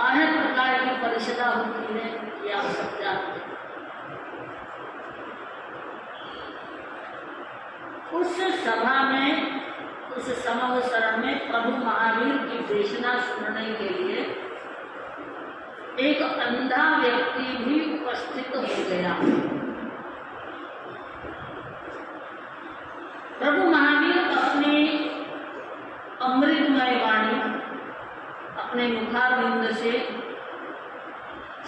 12 प्रकार की परिषदा होती है, ये आप सब जानते हैं। उस सभा में, उस समावसरण में प्रभु महावीर की देशना सुनने के लिए एक अंधा व्यक्ति भी उपस्थित हो गया। प्रभु महावीर अपनी अमृतमय वाणी अपने मुखारविंद से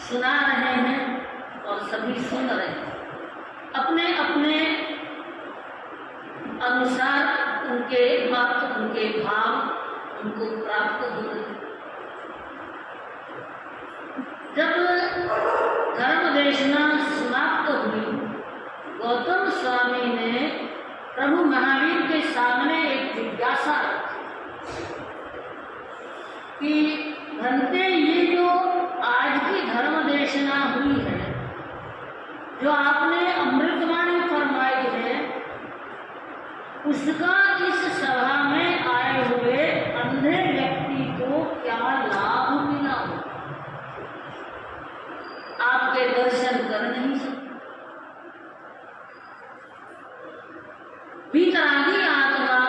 सुना रहे हैं और सभी सुन रहे हैं। अपने अपने अनुसार उनके वक्त, उनके भाव उनको प्राप्त हो रहे। जब धर्म देशना समाप्त हुई, गौतम स्वामी ने प्रभु महावीर के सामने एक जिज्ञासा रखी कि भंते, ये जो आज की धर्म देशना हुई है, जो आपने अमृतवाणी फरमाई है, उसका इस सभा में आए हुए अंधे व्यक्ति को क्या लाभ मिला? आपके दर्शन कर नहीं सकते। वितरागी आत्मा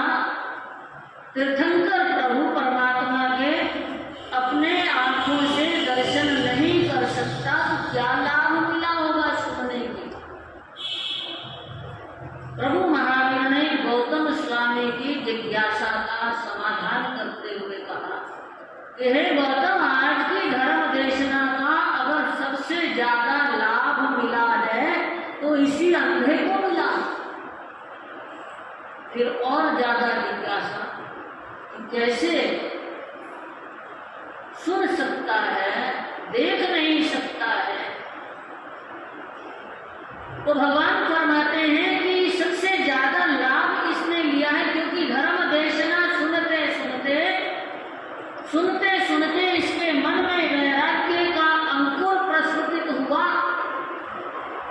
तीर्थंकर प्रभु परमात्मा के अपने आंखों से दर्शन नहीं कर सकता, तो क्या लाभ मिला होगा सुनने के? प्रभु महावीर ने गौतम स्वामी की जिज्ञासा का समाधान करते हुए कहा कि हे गौतम, आज की धर्म देशना का अगर सबसे ज्यादा लाभ मिला है तो इसी अंधे को मिला। फिर और ज्यादा जिज्ञासा, कैसे सुन सकता है, देख नहीं सकता है? तो भगवान फरमाते हैं कि सबसे ज्यादा लाभ इसने लिया है क्योंकि धर्म देशना सुनते सुनते सुनते सुनते इसके मन में वैराग्य का अंकुर प्रस्फुटित हुआ।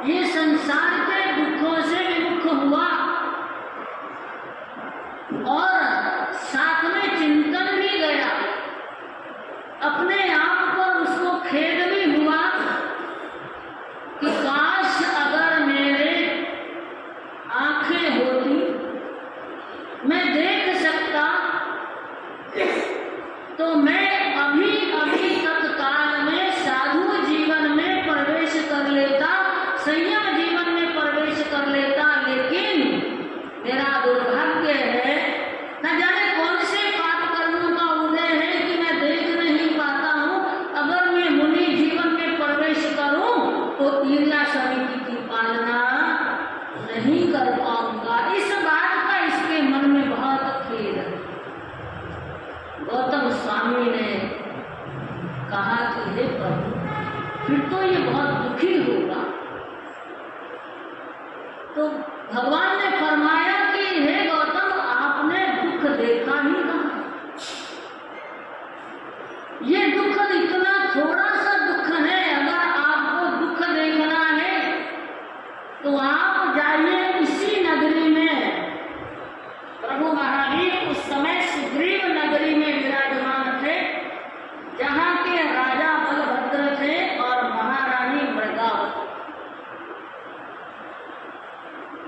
ये संसार के दुखों से विमुख हुआ और साथ में चिंतन भी गया। अपने आप पर उसको खेद भी हुआ कि काश अगर मेरे आंखें होती, मैं देख सकता, तो मैं अभी अभी तत्काल में साधु जीवन में प्रवेश कर लेता, संयम जीवन में प्रवेश कर लेता। लेकिन मेरा दुर्भाग्य है, न जाने कौन से पाप कर्मों का उदय है कि मैं देख नहीं पाता हूँ। अगर मैं मुनि जीवन में प्रवेश करूं तो ईर्ष्या समिति की पालना नहीं कर पाऊंगा। इस बात का इसके मन में बहुत खेद है। गौतम स्वामी ने कहा कि हे प्रभु, फिर तो ये बहुत दुखी होगा। तो भगवान ने फरमाया कि हे गौतम, आपने दुख देखा ही कहाँ? ये दुख इतना थोड़ा सा दुख है। अगर आपको दुख देखना है तो आप जाइए इसी नगरी में। प्रभु महावीर उस समय सुग्रीव नगरी में विराजमान थे, जहाँ के राजा बलभद्र थे और महारानी मृगावती,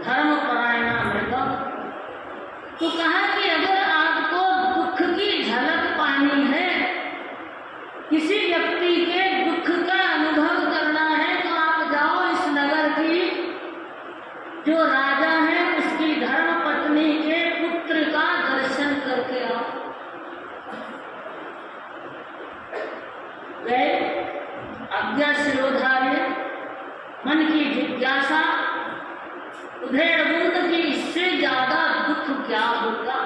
धर्मपरायणा मृगावती। तो कहा कि अगर आपको दुख की झलक पानी है, किसी व्यक्ति के दुख का अनुभव करना है, तो आप जाओ इस नगर की जो राजा है उसकी धर्म पत्नी के पुत्र का दर्शन करके आओ। गए, आज्ञा शिरोधार्य, मन की जिज्ञासा, उधेड़ बुंद की इससे ज्यादा दुख क्या होगा।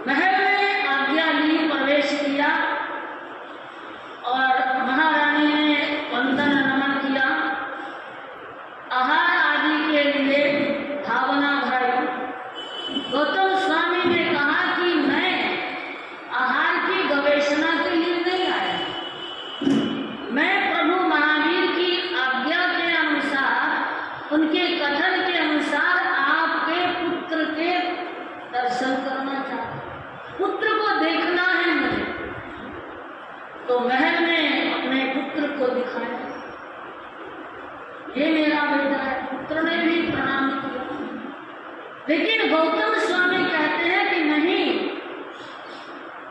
महल में आज्ञा ली, प्रवेश किया और महारानी ने वंदन नमन किया। आहार आदि के लिए भावना भरी। गौतम स्वामी ने कहा कि मैं आहार की गवेषणा के लिए नहीं आया, मैं प्रभु महावीर की आज्ञा के अनुसार, उनके कथन के अनुसार आपके पुत्र के ये मेरा बेटा है। पुत्र ने भी प्रणाम किया। लेकिन गौतम स्वामी कहते हैं कि नहीं,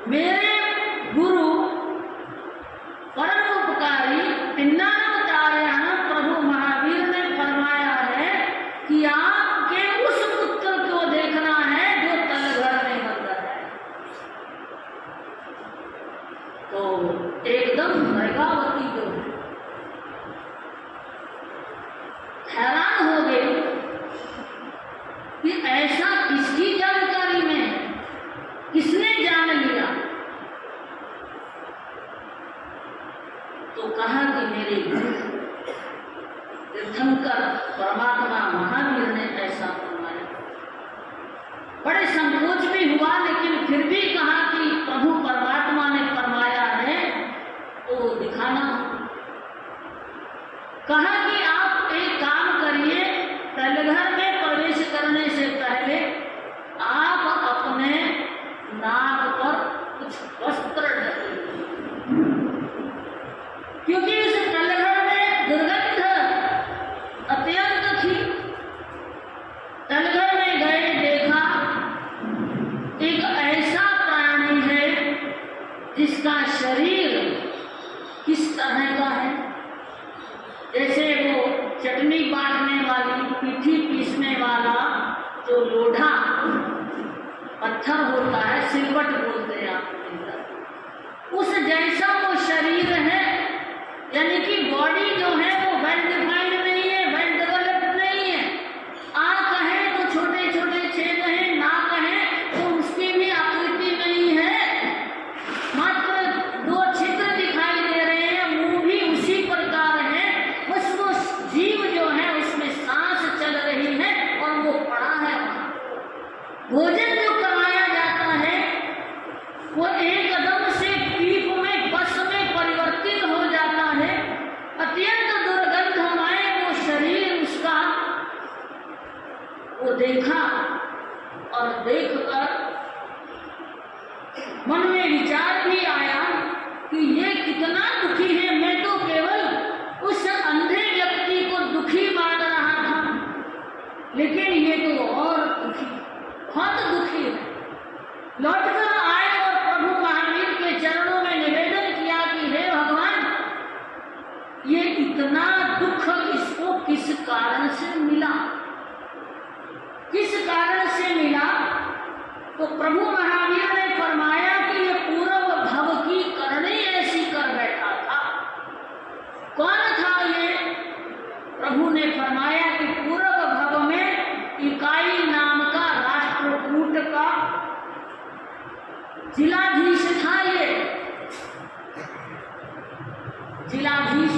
मेरे गुरु परम उपकारी पिन्नाचार्य प्रभु महावीर ने फरमाया है कि आपके उस पुत्र को देखना है जो तलघर में बंद है। तो एकदम भैगावती जो हैरान हो गए कि ऐसा किसकी जानकारी में, किसने जान लिया। तो कहा कि मेरे तीर्थंकर परमात्मा महावीर ने ऐसा फरमाया। बड़े संकोच भी हुआ, लेकिन फिर भी कहा कि प्रभु परमात्मा ने फरमाया है तो दिखाना। कहा कि आप एक काम करिए, तलघर में प्रवेश करने से पहले आप अपने नाक पर कुछ वस्त्र डालिए, क्योंकि उस तलघर में दुर्गंध अत्यंत थी। तलघर में गए, देखा एक ऐसा प्राणी है जिसका शरीर किस तरह का है, जैसे वो चटनी बांटने वाली, पीठी पीसने वाला जो लोढ़ा पत्थर होता है, सिलवट बोलते हैं आप, उस जैसा वो शरीर है। यानी कि बॉडी जो है वो वेल डिफाइंड नहीं है, वेल डेवलप्ड नहीं है। आंख है तो छोटे छोटे छेद हैं, नाक है तो उसकी भी आकृति नहीं है, मात्र 2 छिद्र दिखाई दे रहे हैं, मुंह भी उसी प्रकार है। बस वो जीव जो है उसमें सांस चल रही है और वो पड़ा है वहां। भोजन जो कराया जाता है वो एकदम से पीप में, बस में परिवर्तित हो जाता है। अत्यंत दुर्गंधमय वो शरीर उसका, वो देखा और देखकर मन में विचार भी आया कि ये कितना दुखी है। मैं तो केवल उस अंधे व्यक्ति को दुखी मान रहा था, लेकिन ये तो और दुखी, बहुत दुखी है। लौटकर आए और प्रभु महावीर के चरणों में निवेदन किया कि हे भगवान, ये इतना दुख इसको किस कारण से मिला, किस कारण से मिला। तो प्रभु महावीर ने फरमाया कि ये पूर्व भव की करनी ऐसी कर बैठा था। कौन था ये? प्रभु ने फरमाया कि पूर्व भव में इकाई नाम का राष्ट्रकूट का जिलाधीश था। ये जिलाधीश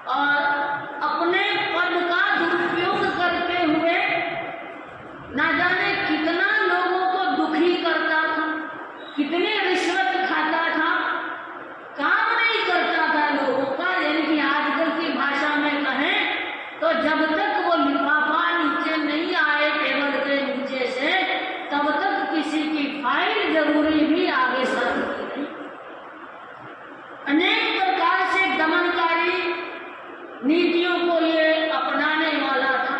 और अपने पद का दुरुपयोग करते हुए ना जाने कितना लोगों को दुखी करता था, कितनी रिश्वत खाता था, काम नहीं करता था लोगों का। यानी कि आजकल की भाषा में कहें तो जब तक वो लिफाफा नीचे नहीं आए टेबल के नीचे से, तब तक किसी की फाइल जरूरी भी आगे सरकती नहीं। अनेक प्रकार से दमनकारी नीतियों को ये अपनाने वाला था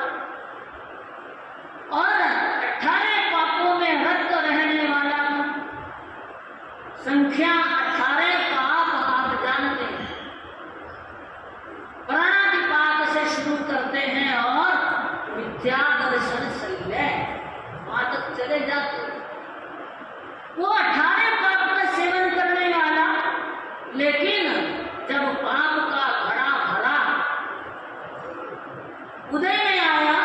और 18 पापों में रत रहने वाला था। संख्या 18 पाप आप जानते हैं, प्राणादिपात से शुरू करते हैं और विद्या दर्शन शैले वहां तक चले जाते। वो 18 पाप का सेवन करने वाला, लेकिन जब पाप का घड़ा भरा उदय में आया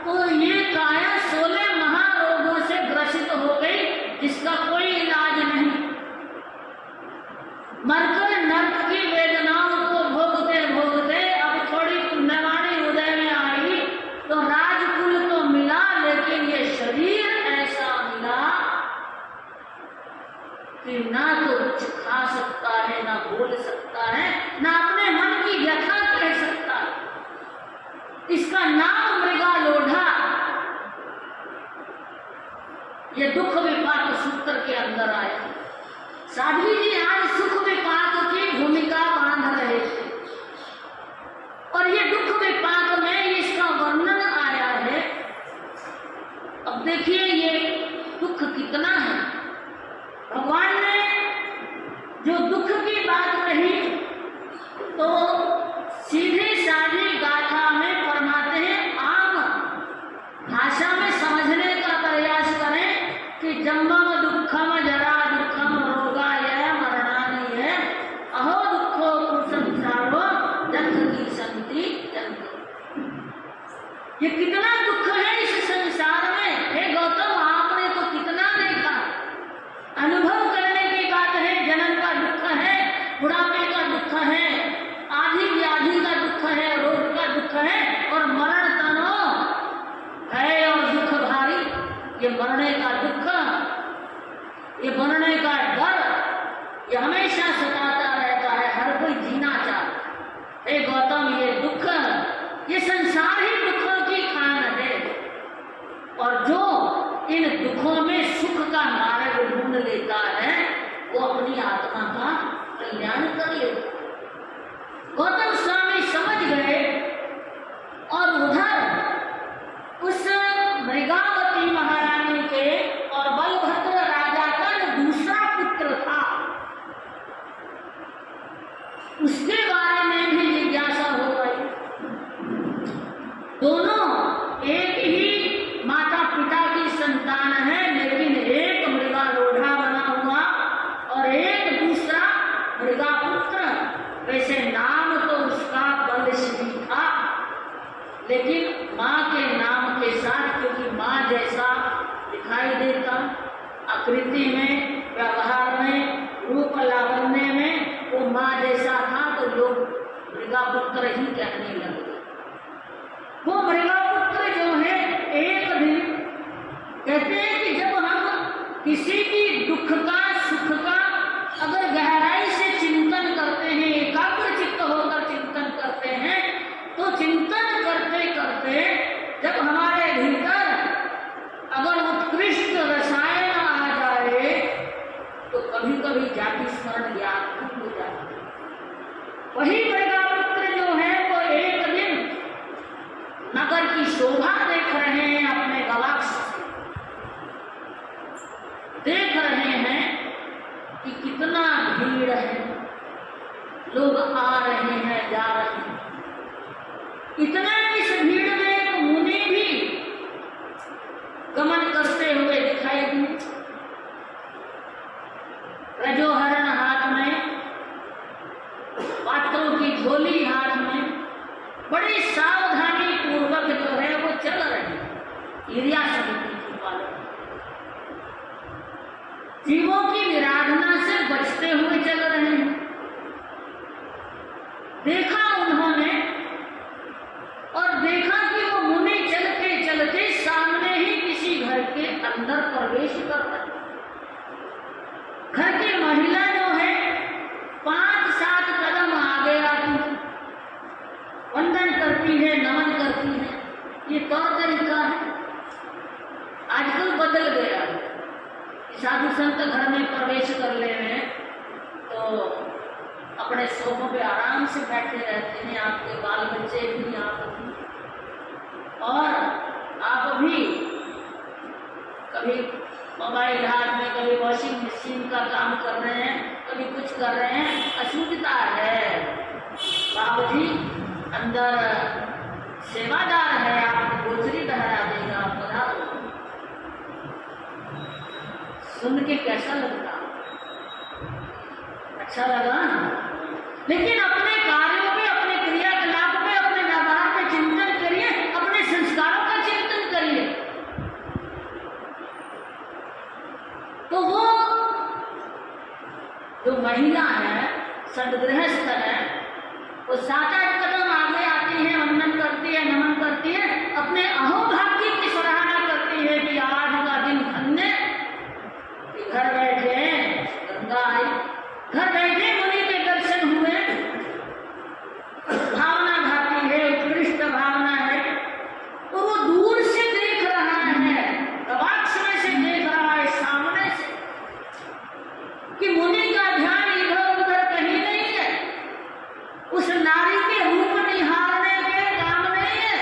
तो ये काया 16 महारोगों से ग्रसित हो गई, जिसका कोई इलाज नहीं। मरकर नर्क की वेदनाओं को भोगते भोगते अब थोड़ी पुण्यवाणी उदय में आई तो राजकुल तो मिला, लेकिन ये शरीर ऐसा मिला कि ना तो कुछ खा सकता है, ना बोल सकता है, ना अपने मन की व्यथा कह सकता है। इसका नाम मृगालोढ़ा। ये दुख विपाक सूत्र के अंदर आया। साध्वी जी आज सुख विपाक की भूमिका बांध रहे थे। जो दुख की बात कही तो सीधी सादी गाथा में फरमाते हैं, आम भाषा में समझने का प्रयास करें कि जन्मम दुखम जरा दुखम रोगाय मरणानि है अहो दुखो संसारो जन्म की संति जन्म। ये कितना दुख है इस संसार में। हे गौतम, आपने तो कितना देखा, अनुभव करने की बात है। जन्म का दुख है, बुढ़ापे का दुख है, आधी व्याधि का दुख है, रोग का दुख है, और मरण तनो है और दुख भारी। ये मरने का दुख, ये मरने का डर, ये हमेशा सताता रहता है। हर कोई जीना चाहता है। हे गौतम, ये दुख, ये संसार ही दुखों की खान है। और जो इन दुखों में सुख का मार्ग ढूंढ लेता है वो अपनी आत्मा का कल्याण कर लेता। गौतम स्वामी समझ गए और उधर उस मृगावती महारानी के और बलभद्र राजा का जो दूसरा पुत्र था उसके बारे में भी जिज्ञासा हो गई। दोनों एक ही माता पिता की संतान है, लेकिन एक मृगालोढ़ा बना हुआ और एक दूसरा मृगापुत्र। वैसे नाम तो उसका बलश्री था, लेकिन माँ के नाम के साथ, क्योंकि माँ जैसा दिखाई देता, आकृति में, व्यवहार में, रूप लावण्य में वो माँ जैसा था, तो लोग मृगापुत्र ही कहने लगे। वो मृगापुत्र जो है, एक दिन कहते हैं कि जब हम किसी की दुख का सुख का अगर गहराई से चिंतन करते हैं, एकाग्र चित्त होकर चिंतन करते हैं, तो चिंतन करते करते जब हमारे भीतर अगर उत्कृष्ट रसायन आ जाए तो कभी कभी जाति स्मरण याद हो जाता है। वही मृगापुत्र जो है वो एक दिन नगर की शोभा देख रहे हैं, अपने गवाक्ष से देख रहे हैं कि कितना भीड़ है, लोग आ रहे हैं, जा रहे हैं। इतना इस भीड़ में एक मुनि भी गमन करते हुए दिखाई दिए, रजोहरण हाथ में, पात्रों की झोली हाथ में, बड़ी सावधानी पूर्वक जो है वो चल रहे हैं। ईर्ष्या समिति की पालन, जीवों की विराधना से बचते हुए चल रहे हैं। देखा उन्होंने और देखा कि वो मुनि चलते चलते सामने ही किसी घर के अंदर प्रवेश कर रहे। घर की महिला जो है 5-7 कदम आगे आती है, वंदन करती है, नमन करती है। ये तौर तरीका है, आजकल बदल गया है। साधु संत घर में प्रवेश कर ले रहे हैं तो अपने सोफों पे आराम से बैठे रहते हैं, आपके बाल बच्चे भी, आप भी, और आप भी कभी मोबाइल हाथ में, कभी वॉशिंग मशीन का काम कर रहे हैं, कभी कुछ कर रहे हैं। अशुद्धता है, बाबू जी अंदर सेवादार है, आपको गोचरी ठहरा देगा, बता दो। सुन के कैसा लगता? अच्छा लगा। लेकिन अपने कार्यों पे, अपने क्रियाकलाप पे, अपने व्यवहार पे चिंतन करिए, अपने संस्कारों का चिंतन करिए। तो वो जो महिला है, सदगृहस्थ है, वो 7-8 कदम आगे आती है, वंदन करती है, नमन करती है, अपने अहोभाग्य की सराहना करती है कि आज का दिन धन्य, घर बैठे गंगा आई, घर बैठे मुनि के दर्शन हुए, भावना भाती है, उत्कृष्ट भावना है। तो वो दूर से देख रहा है, गवाक्ष में से देख रहा है, सामने से, कि मुनि का ध्यान इधर उधर कहीं नहीं है, उस नारी के रूप निहारने के काम नहीं है,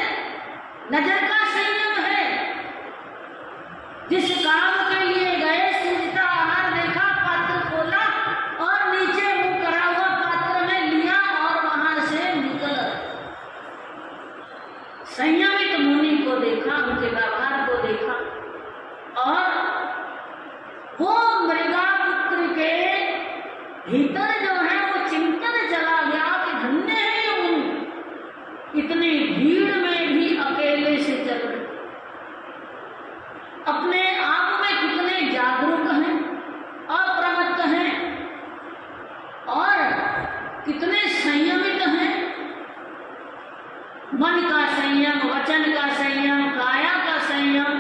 नजर का संयम है। जिस काम के लिए गए, सूझता आहार देखा, पात्र खोला और नीचे भीतर जो है वो चिंतन चला गया कि धन्य है ये मुनि, इतनी भीड़ में भी अकेले से चल रहे, अपने आप में कितने जागरूक हैं, अप्रमत्त हैं और कितने संयमित हैं। मन का संयम, वचन का संयम, काया का संयम,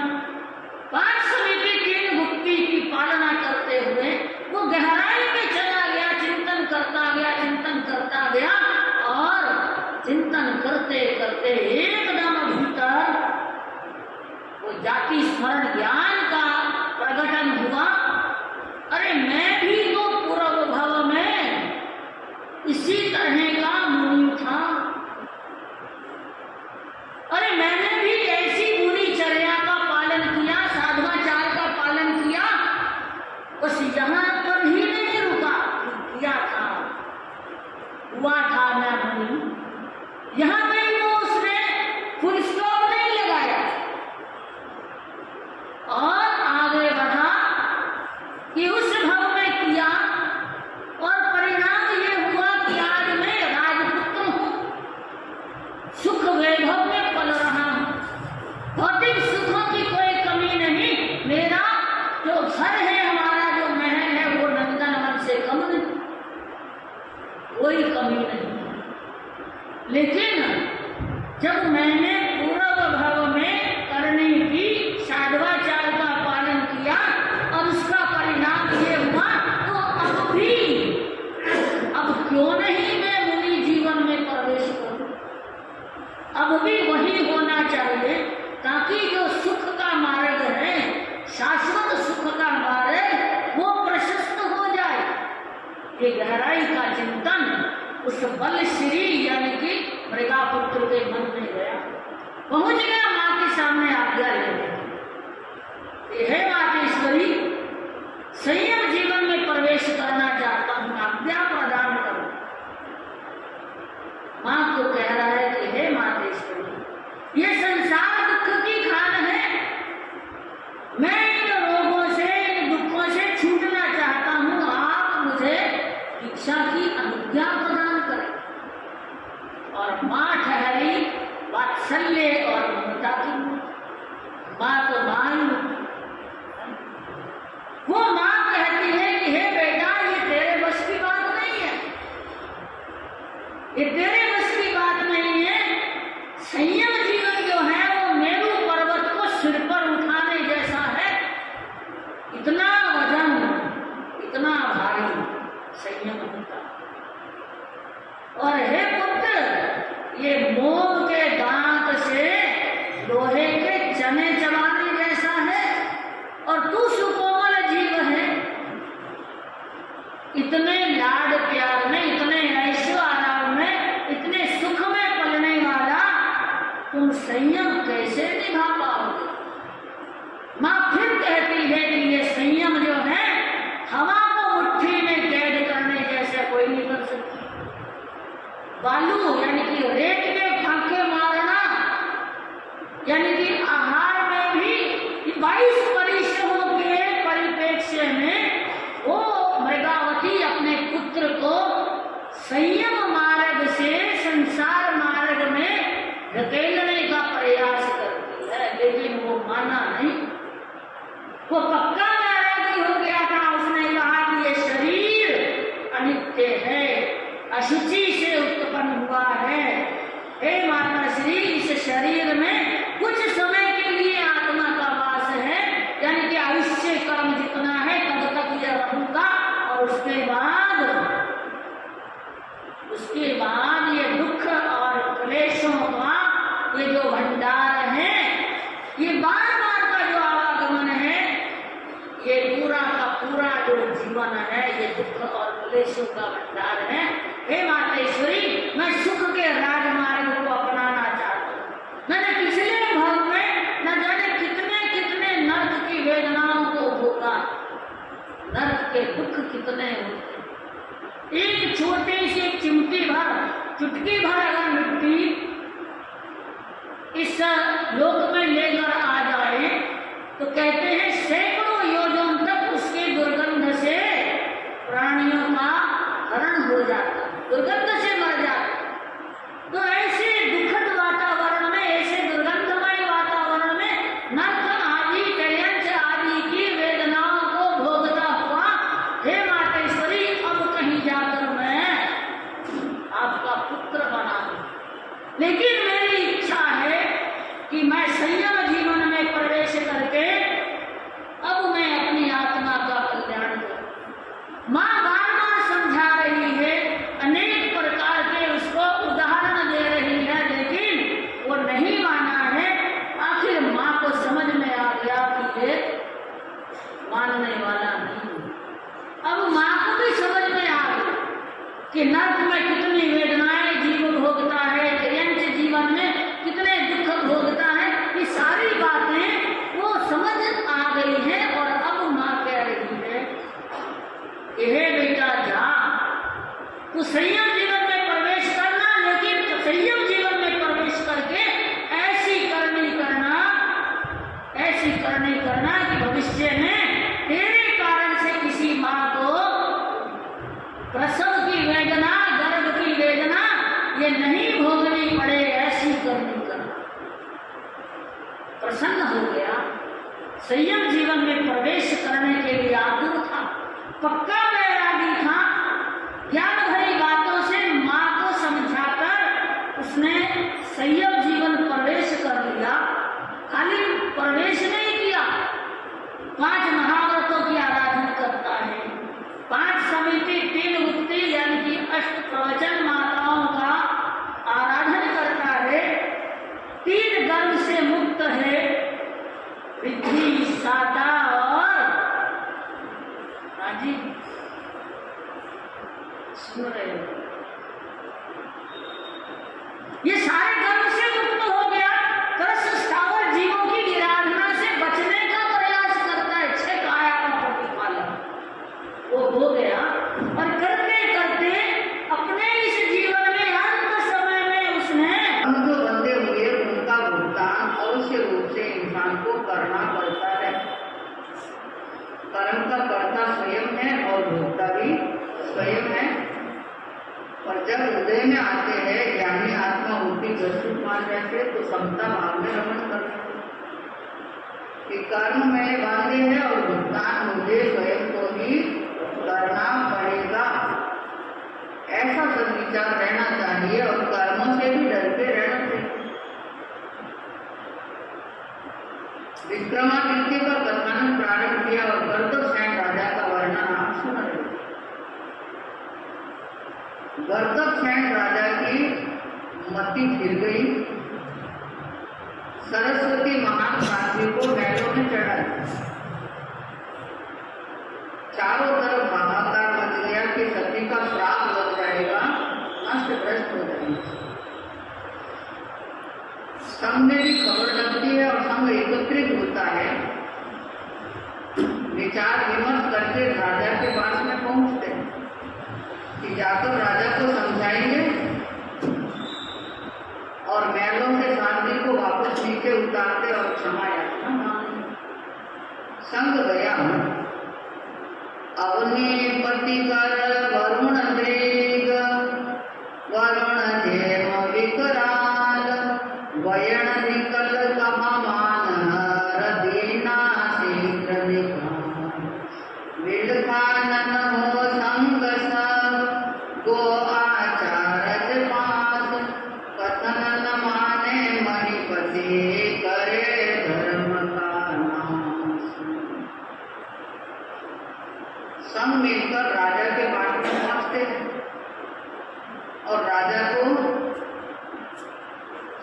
पांच समिति तीन गुप्ती की पालना करते हुए वो गहराई में चला गया, चिंतन करता गया, चिंतन करता गया और चिंतन करते करते एकदम भीतर वो जाति स्मरण ज्ञान का प्रकटन हुआ। अरे मैं भी तो पूर्व भव में इसी तरह का मुनि था, अरे मैंने भी ऐसी मुनिचर्या का पालन किया, साधवाचार का पालन किया, बस यहाँ पर ही नहीं रुका, किया था, हुआ था मैं मुनि, यहाँ पे वो उसने फुल स्टॉप नहीं लगाया और आगे बढ़ा कि उस भव में किया और परिणाम ये हुआ कि आज मैं राजपुत्र हूँ, सुख वैभव में पल रहा हूँ, भौतिक सुखों की कोई कमी नहीं, मेरा जो घर है, हमारा जो महल है वो नंदन वन से कम नहीं, कोई कमी नहीं। लेकिन जब मैंने पूर्व भव में करने की साधवाचार का पालन किया और उसका परिणाम ये हुआ, तो अब क्यों नहीं मैं मुनि जीवन में प्रवेश करूं, अब भी वही होना चाहिए, ताकि जो सुख का मार्ग है, शाश्वत सुख का मार्ग, वो प्रशस्त हो जाए। ये गहराई का चिंतन उस बल श्री यानी कि मृगापुत्र के मन में गया, पहुंच गया मां के सामने आज्ञा लेने। हे मातेश्वरी, संयम जीवन में प्रवेश करना चाहता हूं, आज्ञा प्रदान करो। मां को कह रहा है कि हे मातेश्वरी, ये संसार दुख की खान है, मैं इन रोगों से, इन दुखों से छूटना चाहता हूं, आप मुझे इच्छा की अनुज्ञा प्रदान करें। और मां ठहरी वात्सल्य और ममता की, मां तो मां, वो मां कहती है कि हे बेटा, ये तेरे बस की बात नहीं है, ये तेरे बस की बात नहीं है। संयम जीवन जो है वो मेरू पर्वत को सिर पर उठाने जैसा है, इतना वजन, इतना भारी संयम होता। और हे पुत्र, ये मोम के दांत से लोहे के चने चबाने जैसा है, और तू सुकोमल जीव है, इतने लाड प्यार में, इतने ऐशो आराम में, इतने सुख में पलने वाला तुम संयम कैसे निभा पाओगे। मां फिर कहती है कि ये संयम जो है हवा को मुट्ठी में कैद करने जैसे कोई नहीं कर सकती। बालू यानी कि रेत में फांके मारना, यानी कि आहार में भी 22 परिश्रमों के परिप्रेक्ष्य में वो मृगावती अपने पुत्र को संयम मार्ग से संसार मार्ग में धकेलने का प्रयास करती है, लेकिन वो माना नहीं। वो पक्का नाराज हो गया था, उसने कहा कि ये शरीर अनित्य है, अशुचि से उत्पन्न हुआ है, हे माता श्री, इस शरीर में कुछ समय के लिए आत्मा का वास है, यानी कि आयुष्य कर्म जितना है तब तक यह रहूंगा, और उसके बाद ये दुख और क्लेशों का ये जो भंडार है, ये बार बार का जो आवागमन है, ये पूरा का पूरा जो जीवन है, ये दुख और क्लेशों का भंडार है। हे मातेश्वरी, मैं सुख के राजमार्ग को अपनाना चाहता हूँ। मैंने पिछले भाव में न जाने कितने कितने नर्क की वेदनाओं को भोगा, नर्क के दुख कितने होते। एक छोटी सी चिमटी भर, चुटकी भर अगर मिट्टी इस लोक में लेकर आ जाए तो कहते हैं सैकड़ों योजन तक उसकी दुर्गंध से प्राणियों का हरण हो जाता, दुर्गंध से मर जाता। तो ऐसे दुखद वातावरण में, ऐसे दुर्गंधमय वातावरण में नरक आदि त्रयंच आदि की वेदनाओं को भोगता हुआ, हे मातेश्वरी, अब कहीं जाकर मैं आपका पुत्र बना दूं। लेकिन मेरी इच्छा है कि मैं संयम जीवन में प्रवेश करके अब मैं अपनी आत्मा का कल्याण करूं। माँ बार बार समझा रही है, अनेक प्रकार के उसको उदाहरण दे रही है, लेकिन वो नहीं माना है। आखिर माँ को समझ में आ गया कि ये मानने वाला नहीं। अब माँ को भी समझ में आ गया कि नरक में कितनी वेदनाएं जीव भोगता है, त्रयंच जीवन में कितने दुख भोगता है। ये सारी बातें वो समझ आ गई है। और अब माँ कह रही है, हे बेटा जा, तू संयम जीवन में प्रवेश करना, लेकिन संयम जीवन में प्रवेश करके ऐसी करनी करना कि भविष्य में तेरे कारण से किसी माँ को प्रसव की वेदना, गर्भ की वेदना ये नहीं भोगनी पड़े, ऐसी करनी करना। प्रसन्न हो गया, संयम जीवन में प्रवेश करने के लिए आतुर था, पक्का वैरागी था। ज्ञान भरी बातों से माँ को समझाकर उसने संयम जीवन प्रवेश कर लिया। खाली प्रवेश नहीं किया, 5 महाव्रतों की आराधना करता है, 5 समिति, 3 गुप्ती यानी कि 8 प्रवचन माताओं का आराधन करता है, 3 गर्भ से मुक्त है, पृथ्वी, साता और राजी। सुन रहे हो? ये सारे गर्भ से मुक्त हो गया। कृष्ण स्थावर जीवों की निराधना से बचने का प्रयास करता है, 6 काया का प्रतिपालन वो हो गया। और करते करते अपने इस जीवन में अंत समय में उसने हम जो बंधे हुए उनका भुगतान अवश्य रूप से इंसान को करना पड़ता है। कर्म का कर्ता स्वयं है और भोक्ता भी स्वयं है। और जब हृदय में आते हैं ज्ञानी आत्मा उनकी जसूट मान रहते तो समता भाव में रमण करते कि कर्म मैंने बांधे हैं और भुगतान मुझे स्वयं को ही करना पड़ेगा, ऐसा सद्विचार रहना चाहिए। और कर्मों से भी डरते रहना चाहिए। विक्रमादित्य का कथानक प्रारंभ किया और गर्दभसेन राजा का वर्णन आप सुन रहे। गर्दभसेन राजा की मति फिर गई। सरस्वती महान काशी को महलों में चढ़ाई। चारों तरफ हाहाकार मच गया कि सती का श्राप लग जाएगा, नष्ट भ्रष्ट हो जाएगी। संघ में भी खबर लगती है और संघ एकत्रित होता है। विचार विमर्श करके राजा के पास में पहुंचते हैं कि जाकर राजा को समझाएंगे और महलों से शांति को वापस नीचे उतारते और क्षमा याचना मांगते। संघ गया। अवनी पति कर वरुण मृग, वरुण जेम विकराल, वयण निकल कमान दीना शीघ्र निकाल। विलखानन हो संग सब, गो आचारज पास, कथन न माने मणिपति, करे धर्म का नाश। संग मिलकर राजा के पास में पहुंचते हैं और राजा को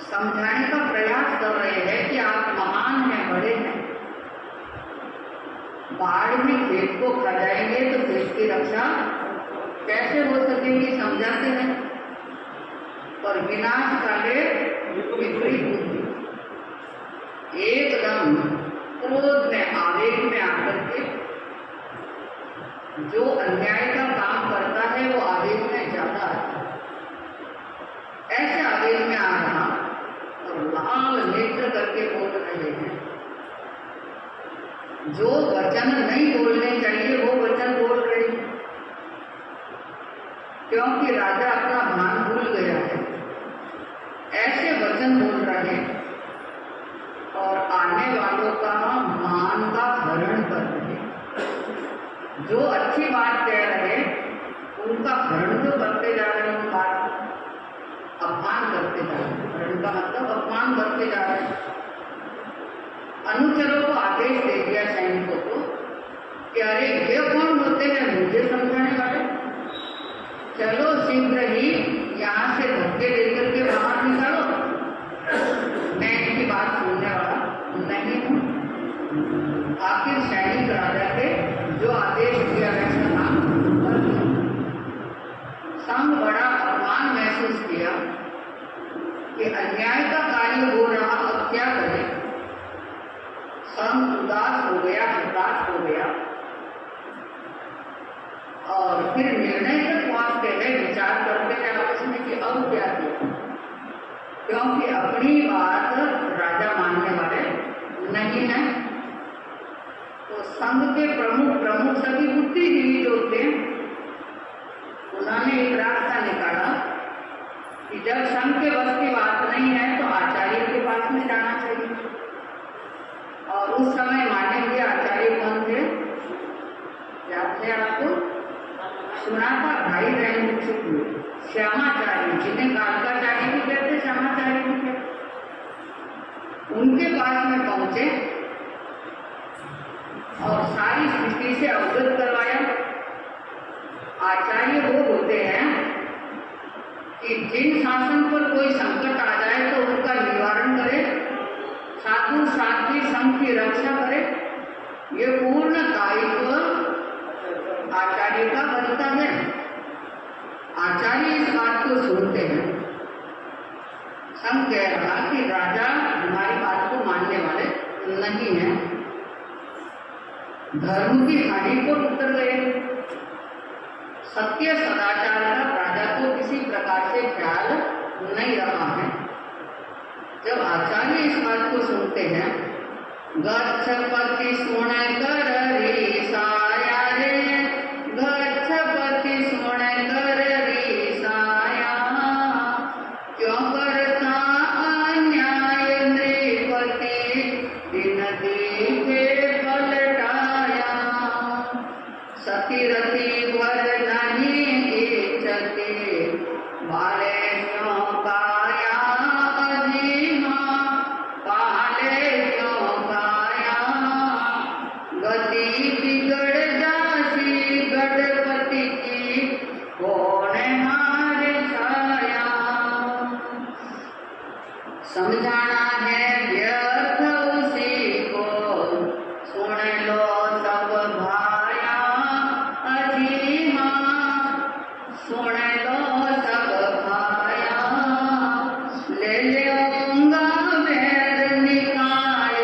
समझाने का प्रयास कर रहे हैं कि आप महान हैं, बड़े हैं, बाढ़ में खेत को खा जाएंगे तो देश की रक्षा कैसे हो सकेगी, समझाते हैं। पर विनाश काले विपरीत बुद्धि, एकदम क्रोध में आवेग में आकर के जो अन्याय का काम करता है वो आवेग में ज्यादा आता है। ऐसे आवेग में आ रहा और लाल नेत्र करके बोल रहे हैं। जो वचन नहीं बोलने चाहिए वो वचन बोल रहे हैं। क्योंकि राजा अपना भान भूल गया है। ऐसे वचन बोल रहे और आने वालों का मान का हरण कर रहे। जो अच्छी बात कह रहे उनका हरण तो करते जा रहे, उन बात अपमान करते जा रहे। हरण का मतलब अपमान करते जा रहे। अनुचरों को आदेश दे दिया सैनिकों को कि अरे ये कौन होते हैं मुझे समझाने वाले, चलो शीघ्र ही यहाँ से धक्के देकर के बाहर निकालो, मैं इनकी बात सुनने वाला नहीं हूँ। आखिर सैनिक राजा के जो आदेश दिया वैसा नाम कर दिया। संघ बड़ा अपमान महसूस किया कि अन्याय का कार्य हो रहा, अब क्या करे। संघ उदास हो गया, हताश हो गया और फिर निर्णय तक पहुंचते हैं, विचार करते हैं आपस में कि अब क्या किया, क्योंकि अपनी बात राजा मानने वाले नहीं है। तो संघ के प्रमुख सभी बुद्धिजीवी जो थे उन्होंने एक रास्ता निकाला कि जब संघ के बस की बात नहीं है तो आचार्य के पास में जाना चाहिए। और उस समय माननीय आचार्य कौन थे, याद है आपको? सुना था भाई बहन श्यामाचार्य, जिन्हें कालकाचार्य भी कहते, श्यामाचार्य भी कहते। उनके पास में पहुंचे और सारी स्थिति से अवगत करवाया। आचार्य वो होते हैं कि जिन शासन पर कोई संकट आ जाए तो उनका निवारण करे, साधु साध्वी संघ की रक्षा करे। ये पूर्ण दायित्व आचार्य का बनता है। आचार्य इस बात को सुनते हैं। संघ कह रहा कि राजा हमारी बात को मानने वाले नहीं है, धर्म की हानि को उतर गए। सत्य सदाचार का राजा को किसी प्रकार से ख्याल नहीं रहा है। जब आचार्य इस बात को सुनते हैं, गच्छपति सुन कर रीसाया रे, गच्छपति सुन कर रीसाया, क्यों करता अन्याय नृपति, दिन देखे पलटाया। सतीरथी वर नहीं इच्छते, बाले क्यों काया अधीमा, पाले क्यों काया, गति बिगड़ जासी गणपति की, कौन हार छाया। समझाना है व्यर्थ उसी को, सुन लो सब भाया अधीमा, सुन लो सब भाया। ले लेऊंगा वैर निकाय,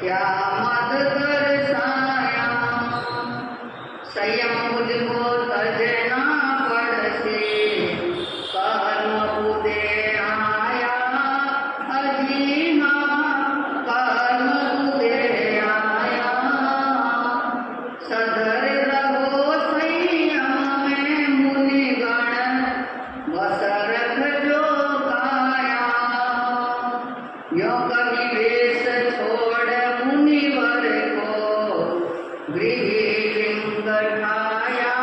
क्या मत दर्शाया। संयम मुझको तजना पड़से, कर्म उदे आया अधीमा, कर्म उदे आया। सधर रहो संयम में मुनिगण, बसरथ जो काया। योग निवेश छोड़ मुनिवर को, गृही लिंग ठाया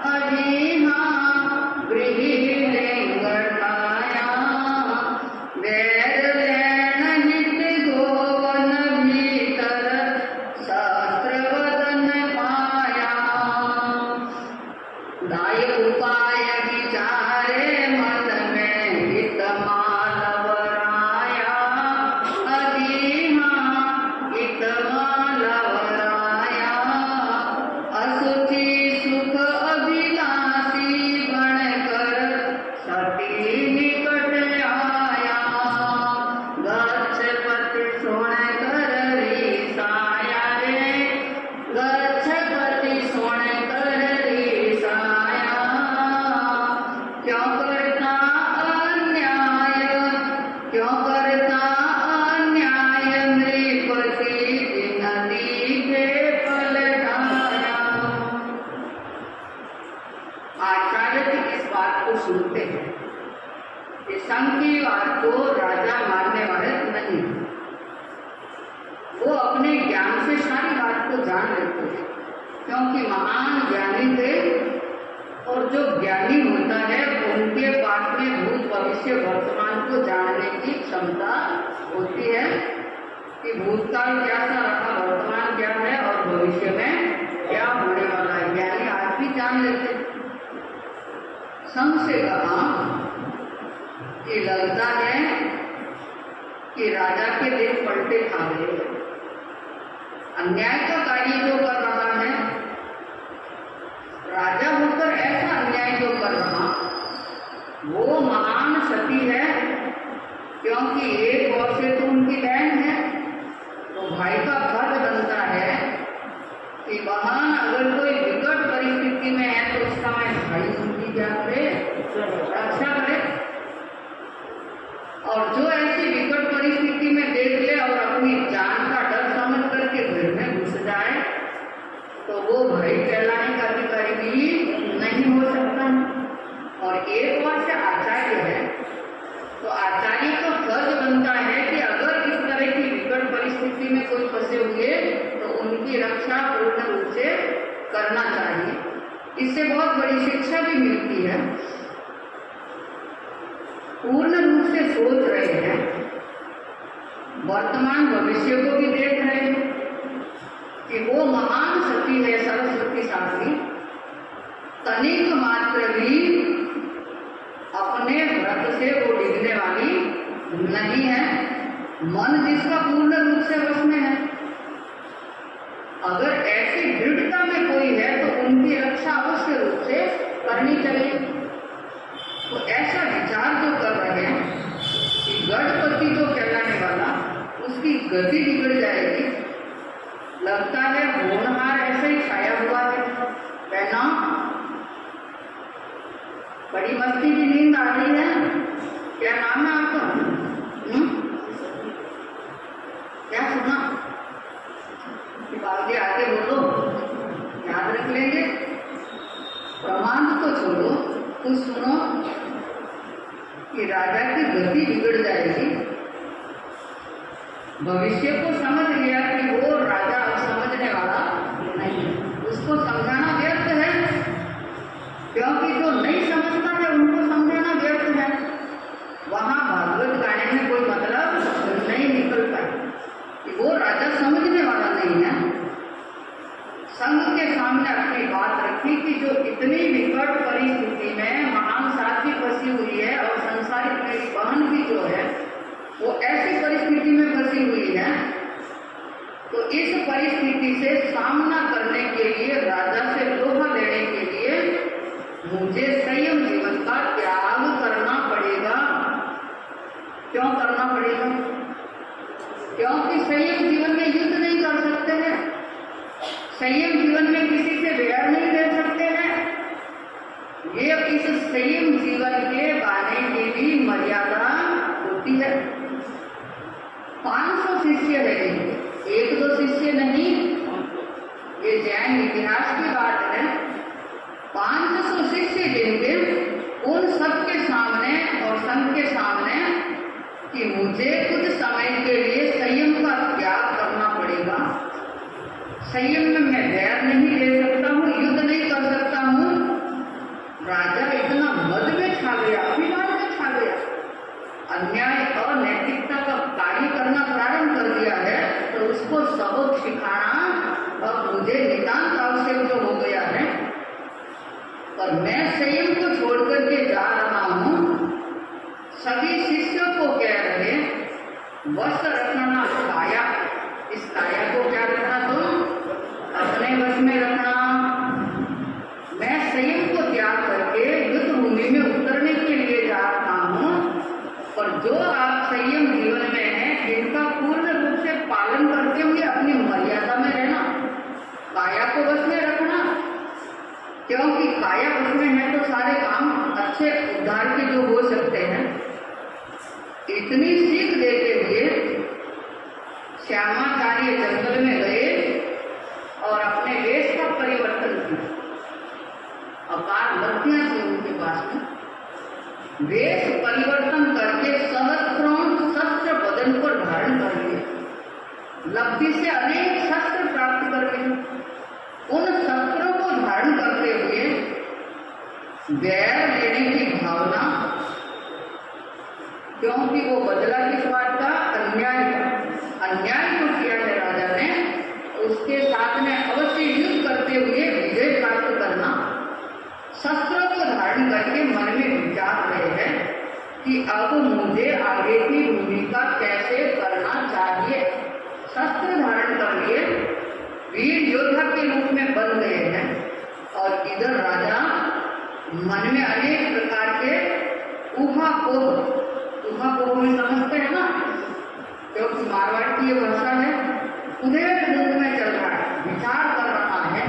अधीमा, गृही लिंग ठाया। वैर लैन हित गोवन भीतर, शास्त्र वदन पाया। दाय उपाय विचारे मन में, हित मालवराया अधीमा, हित मालवराया। असुचि सुख अभिलाषी बनकर, सती निकट आया। गच्छपति सुन कर रीसाया रे, गच्छपति सुन कर रीसाया, क्यों करता अन्याय, क्यों करता अन्याय नृपति, दिन देखे पलटाया। आचार्य की बात को सुनते हैं। ये संघ की बात को राजा मानने वाले नहीं, वो अपने ज्ञान से सारी बात को जान लेते हैं, क्योंकि महान ज्ञानी थे। और जो ज्ञानी होता है उनके पास में भूत भविष्य वर्तमान को जानने की क्षमता होती है कि भूतकाल क्या सा रहा, वर्तमान क्या है और भविष्य में क्या होने वाला है। ज्ञानी आज भी जान लेते। संघ से कहा कि लगता है कि राजा के दिन पलटे खा गए, अन्याय का कार्य जो कर रहा है, राजा होकर ऐसा अन्याय जो कर रहा, वो महान सती है, क्योंकि एक ओर से तो उनकी बहन है, तो भाई का फर्ज बनता है कि बहन अगर कोई विकट परिस्थिति में है तो उसका मैं भाई उनकी क्या करे, रक्षा करे। और जो ऐसी विकट परिस्थिति में देख ले और अपनी जान का डर समझ करके घर में घुस जाए, तो वो भाई कहलाने का अधिकारी भी नहीं हो सकता। और एक ओर से आचार्य है, तो आचार्य का फर्ज बनता है कि अगर इस तरह की विकट परिस्थिति में कोई फंसे हुए तो उनकी रक्षा पूर्ण रूप से करना चाहिए। इससे बहुत बड़ी शिक्षा भी मिलती है। पूर्ण रूप से सोच रहे हैं, वर्तमान भविष्य को भी देख रहे हैं कि वो महान सती है सरस्वती साध्वी, तनिक मात्र भी अपने व्रत से वो डिगने वाली नहीं है। मन जिसका पूर्ण रूप से वश में है, अगर ऐसी दृढ़ता में कोई है तो उनकी रक्षा अवश्य रूप से करनी चाहिए। तो ऐसा विचार जो कर रहे हैं कि गणपति जो कहलाने वाला उसकी गति बिगड़ जाएगी, लगता है होनहार ऐसे ही छाया हुआ है। बहना बड़ी मस्ती की नींद आ रही है, क्या नाम है आपका? क्या सुना? आगे आगे बोलो, याद रख लेंगे। प्रमाण तो छोड़ो, कुछ सुनो कि राजा की गति बिगड़ जाएगी। भविष्य को समझ लिया कि वो राजा समझने वाला नहीं, उसको समझाना व्यर्थ है, क्योंकि जो नहीं समझता है उनको समझाना व्यर्थ है। वहां भागवत गाने में कोई मतलब नहीं निकलता कि वो राजा समझने वाला नहीं है। संघ के सामने अपनी बात रखी कि जो इतनी विकट परिस्थिति में महान साथी फंसी हुई है और संसारिक मेरी बहन भी जो है वो ऐसी परिस्थिति में फंसी हुई है, तो इस परिस्थिति से सामना करने के लिए, राजा से लोहा लेने के लिए मुझे संयम जीवन का त्याग करना पड़ेगा। क्यों करना पड़ेगा? क्योंकि संयम जीवन में युद्ध नहीं कर सकते हैं, संयम जीवन में किसी से बैर नहीं रह सकते हैं। ये इस संयम जीवन के बाने की भी मर्यादा होती है। 500 शिष्य रहेंगे, एक दो शिष्य नहीं, ये जैन इतिहास की बात है। 500 शिष्य देंगे उन सबके सामने और संघ के सामने कि मुझे कुछ समय के लिए संयम का त्याग करना पड़ेगा। संयम में मैं बैर नहीं ले सकता हूँ, युद्ध नहीं कर सकता हूँ। राजा इतना मद में छा गया, अभिमान में छा गया, अन्याय और नैतिकता का कार्य करना प्रारंभ कर दिया है, तो उसको सबक सिखाना अब मुझे नितांत आवश्यक जो हो गया है। पर मैं संयम को छोड़ करके जा रहा हूँ। सभी शिष्यों को कह रहे वश रखना काया, इस काया को क्या रखना, तुम अपने वश में रखना। मैं संयम को त्याग करके युद्ध भूमि में उतरने के लिए जा रहा हूँ, और जो आप संयम जीवन में हैं इनका पूर्ण रूप से पालन करते हुए अपनी मर्यादा में रहना, काया को वश में रखना। क्योंकि काया वश में है तो सारे काम अच्छे उद्धार के जो हो सकते हैं। इतनी सीख देते हुए श्यामाचार्य जंगल में गए और अपने वेश का परिवर्तन किया। अपार सामर्थ्य थी उनके पास में। वेश परिवर्तन करके सहस्त्रों शस्त्र बदन पर धारण कर लिए, लब्धि से अनेक शस्त्र प्राप्त कर लिए। उन शस्त्रों को धारण करते हुए वैर लेने की भावना, क्योंकि वो बदला किस बात का? अन्याय को किया है राजा ने, उसके साथ में अवश्य युद्ध करते हुए विजय प्राप्त करना। शस्त्रों को धारण करके मन में विचार रहे हैं कि अब मुझे आगे की भूमिका कैसे करना चाहिए। शस्त्र धारण कर लिए वीर योद्धा के रूप में बन गए हैं, और इधर राजा मन में अनेक प्रकार के ऊहापोह में समझते हैं ना, क्योंकि मारवाड़ की ये भाषा है, उधेड़ मुंह में चल रहा है, विचार कर रहा है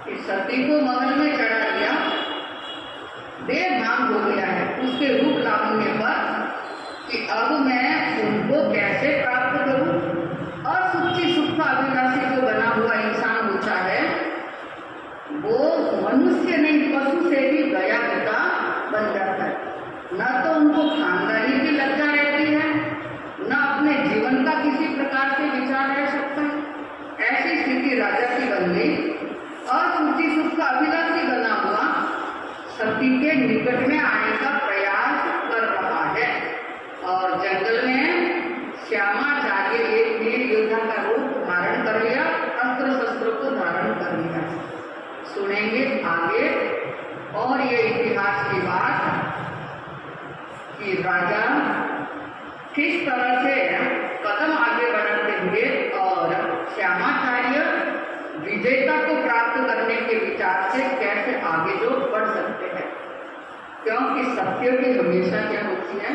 कि सती को महल में चढ़ा दिया, देह भांग हो गया है उसके रूप लावण्य पर, कि अब मैं उनको कैसे प्राप्त करूं। असुखी सुख अभिलाषी जो बना हुआ इंसान होता है वो मनुष्य नहीं, पशु से भी गया पिता बन जाता है। न तो उनको खानदानी की लज्जा रहती है, न अपने जीवन का किसी प्रकार से विचार रह सकता है। ऐसी स्थिति राजा की बन गई। असुखी सुख का अभिलाषी बना हुआ सती के निकट में आने का प्रयास कर रहा है, और जंगल में श्यामाचार्य एक वीर योद्धा का रूप धारण कर लिया, अस्त्र शस्त्रों को धारण कर लिया। सुनेंगे आगे और ये इतिहास की बात कि राजा किस तरह से कदम आगे बढ़ाते हुए और श्यामाचार्य विजेता को प्राप्त करने के विचार से कैसे आगे जो बढ़ सकते हैं। क्योंकि सत्य की हमेशा क्या होती है?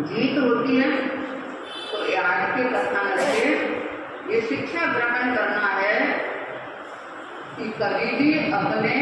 जीत होती है। तो ये आज के कथन से ये शिक्षा ग्रहण करना है कि कभी भी अपने